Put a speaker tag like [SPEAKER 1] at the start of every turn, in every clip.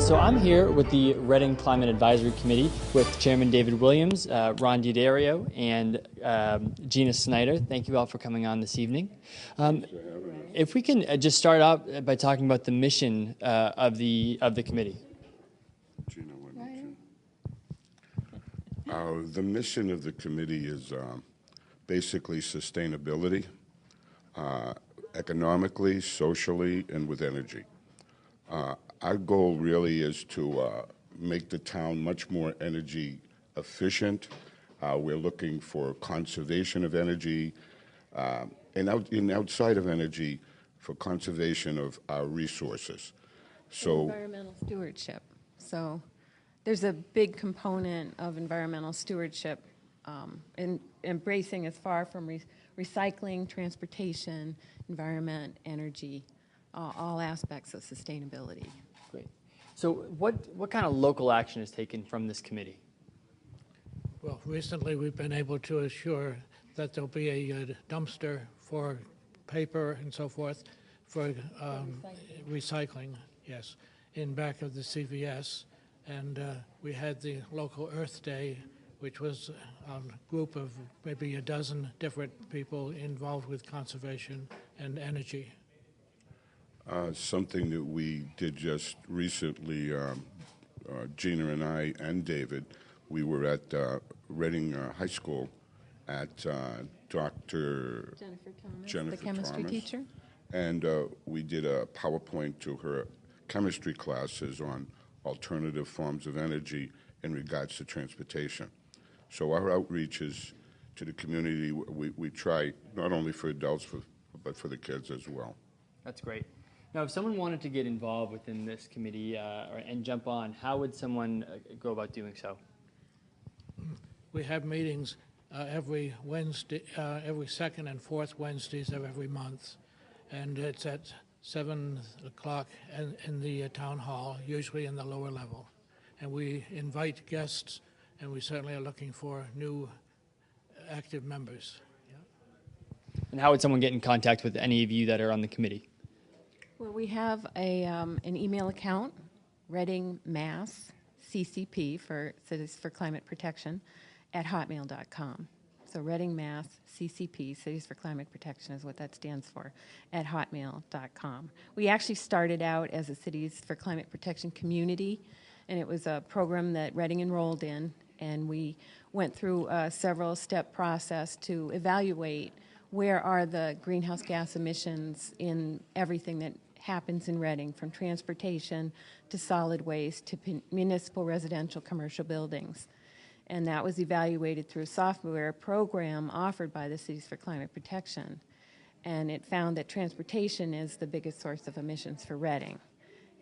[SPEAKER 1] So I'm here with the Reading Climate Advisory Committee with Chairman David Williams, Ron DiDario, and Gina Snyder. Thank you all for coming on this evening. If we can just start out by talking about the mission of the committee.
[SPEAKER 2] Gina, why don't you? The mission of the committee is basically sustainability, economically, socially, and with energy. Our goal really is to make the town much more energy efficient. We're looking for conservation of energy, and outside of energy, for conservation of our resources. So
[SPEAKER 3] environmental stewardship. So there's a big component of environmental stewardship in embracing as far from recycling, transportation, environment, energy, all aspects of sustainability.
[SPEAKER 1] Great. So what kind of local action is taken from this committee?
[SPEAKER 4] Well, recently we've been able to assure that there'll be a dumpster for paper and so forth for recycling, yes, in back of the CVS. And we had the local Earth Day, which was a group of maybe a dozen different people involved with conservation and energy.
[SPEAKER 2] Something that we did just recently, Gina and I and David, we were at Reading High School at Dr. Jennifer
[SPEAKER 3] the chemistry
[SPEAKER 2] Thomas,
[SPEAKER 3] teacher.
[SPEAKER 2] And we did a PowerPoint to her chemistry classes on alternative forms of energy in regards to transportation. So our outreach is to the community. We try not only for adults, but for the kids as well.
[SPEAKER 1] That's great. Now, if someone wanted to get involved within this committee and jump on, how would someone go about doing so?
[SPEAKER 4] We have meetings every Wednesday, every second and fourth Wednesdays of every month, and it's at 7 o'clock in the town hall, usually in the lower level. And we invite guests, and we certainly are looking for new active members. Yeah.
[SPEAKER 1] And how would someone get in contact with any of you that are on the committee?
[SPEAKER 3] Well, we have an email account, Reading Mass CCP for Cities for Climate Protection at hotmail.com. So Reading Mass CCP, Cities for Climate Protection is what that stands for, at hotmail.com. We actually started out as a Cities for Climate Protection community, and it was a program that Reading enrolled in, and we went through a several-step process to evaluate where are the greenhouse gas emissions in everything that happens in Reading, from transportation to solid waste to municipal, residential, commercial buildings. And that was evaluated through a software program offered by the Cities for Climate Protection. And it found that transportation is the biggest source of emissions for Reading.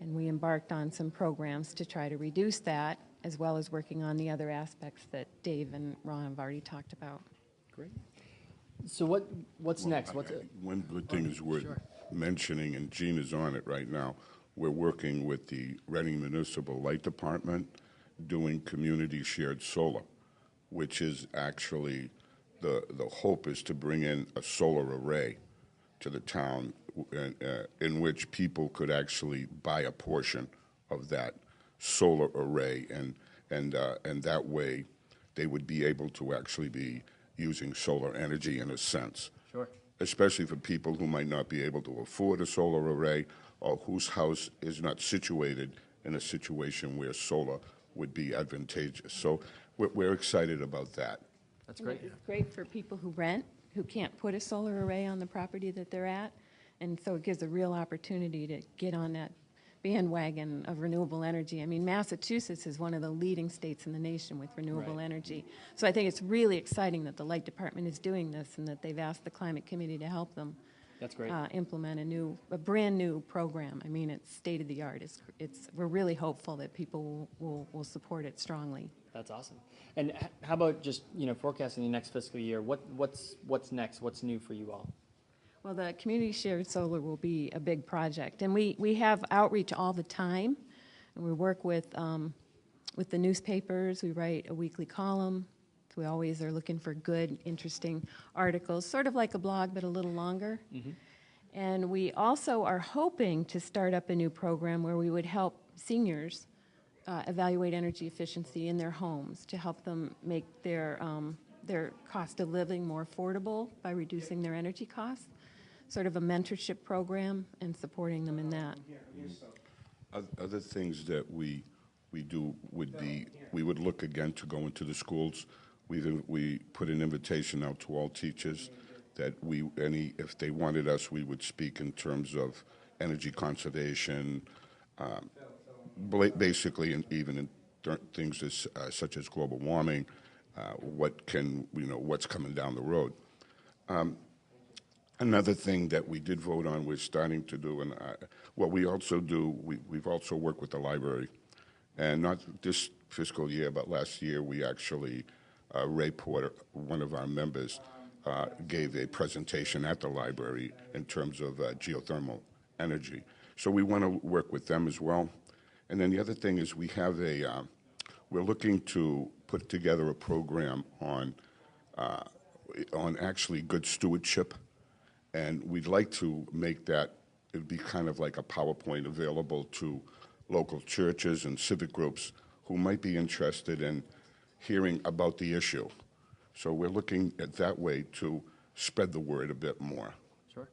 [SPEAKER 3] And we embarked on some programs to try to reduce that, as well as working on the other aspects that Dave and Ron have already talked about.
[SPEAKER 1] Great. So what's next?
[SPEAKER 2] One good thing is worth mentioning, and Gina's on it right now, we're working with the Reading Municipal Light Department doing community shared solar, which is actually, the hope is to bring in a solar array to the town in which people could actually buy a portion of that solar array, and that way they would be able to actually be using solar energy in a sense.
[SPEAKER 1] Sure.
[SPEAKER 2] Especially for people who might not be able to afford a solar array or whose house is not situated in a situation where solar would be advantageous. So we're excited about that.
[SPEAKER 1] That's great.
[SPEAKER 3] It's great for people who rent, who can't put a solar array on the property that they're at, and so it gives a real opportunity to get on that bandwagon of renewable energy. I mean, Massachusetts is one of the leading states in the nation with renewable energy. So I think it's really exciting that the Light Department is doing this and that they've asked the Climate Committee to help them.
[SPEAKER 1] That's great.
[SPEAKER 3] Implement a brand new program. I mean, it's state of the art. We're really hopeful that people will support it strongly.
[SPEAKER 1] That's awesome. And how about just forecasting the next fiscal year? What's next? What's new for you all?
[SPEAKER 3] Well, the community shared solar will be a big project, and we have outreach all the time, and we work with the newspapers. We write a weekly column. So we always are looking for good, interesting articles, sort of like a blog, but a little longer. Mm-hmm. And we also are hoping to start up a new program where we would help seniors evaluate energy efficiency in their homes to help them make their cost of living more affordable by reducing their energy costs. Sort of a mentorship program and supporting them in that.
[SPEAKER 2] Other things that we do would be, we would look again to go into the schools. We put an invitation out to all teachers that if they wanted us, we would speak in terms of energy conservation, basically, and even in things such as global warming, what's coming down the road. Another thing that we did vote on, we're starting to do, and what we also do, we've also worked with the library. And not this fiscal year, but last year, we actually, Ray Porter, one of our members, gave a presentation at the library in terms of geothermal energy. So we want to work with them as well. And then the other thing is we're looking to put together a program on actually good stewardship. And we'd like to make that, it'd be kind of like a PowerPoint available to local churches and civic groups who might be interested in hearing about the issue. So we're looking at that way to spread the word a bit more.
[SPEAKER 1] Sure.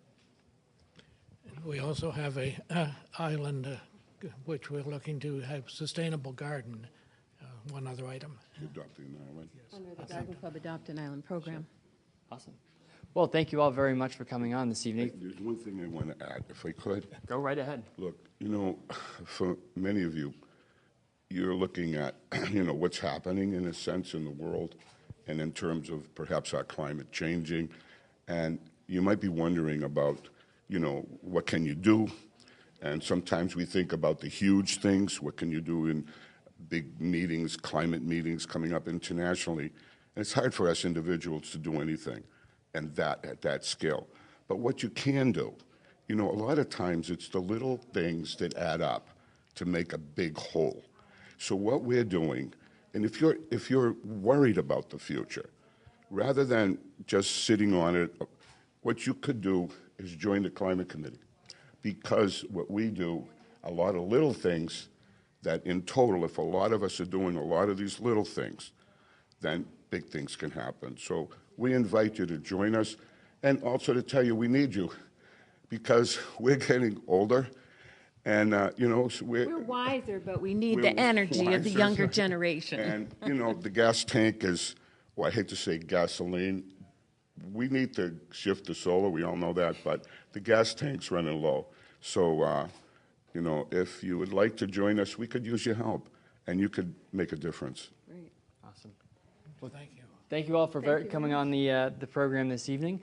[SPEAKER 4] We also have a island which we're looking to have sustainable garden, one other item.
[SPEAKER 2] Adopting an island.
[SPEAKER 3] Under the Garden Club Adopt an Island program.
[SPEAKER 1] Awesome. Well, thank you all very much for coming on this evening.
[SPEAKER 2] There's one thing I want to add, if I could.
[SPEAKER 1] Go right ahead.
[SPEAKER 2] Look, for many of you, you're looking at, what's happening in a sense in the world and in terms of perhaps our climate changing. And you might be wondering about, what can you do? And sometimes we think about the huge things. What can you do in big meetings, climate meetings coming up internationally? And it's hard for us individuals to do anything and at that scale. But what you can do, a lot of times it's the little things that add up to make a big whole. So what we're doing, and if you're worried about the future, rather than just sitting on it, what you could do is join the climate committee. Because what we do, a lot of little things that in total, if a lot of us are doing a lot of these little things, then big things can happen. So we invite you to join us, and also to tell you we need you, because we're getting older, and
[SPEAKER 3] We're wiser, but we need the energy of the younger generation.
[SPEAKER 2] And the gas tank is, well, I hate to say gasoline. We need to shift to solar. We all know that, but the gas tank's running low. So, if you would like to join us, we could use your help, and you could make a difference.
[SPEAKER 3] Great.
[SPEAKER 1] Awesome.
[SPEAKER 4] Well, thank you.
[SPEAKER 1] Thank you all for coming on the program this evening.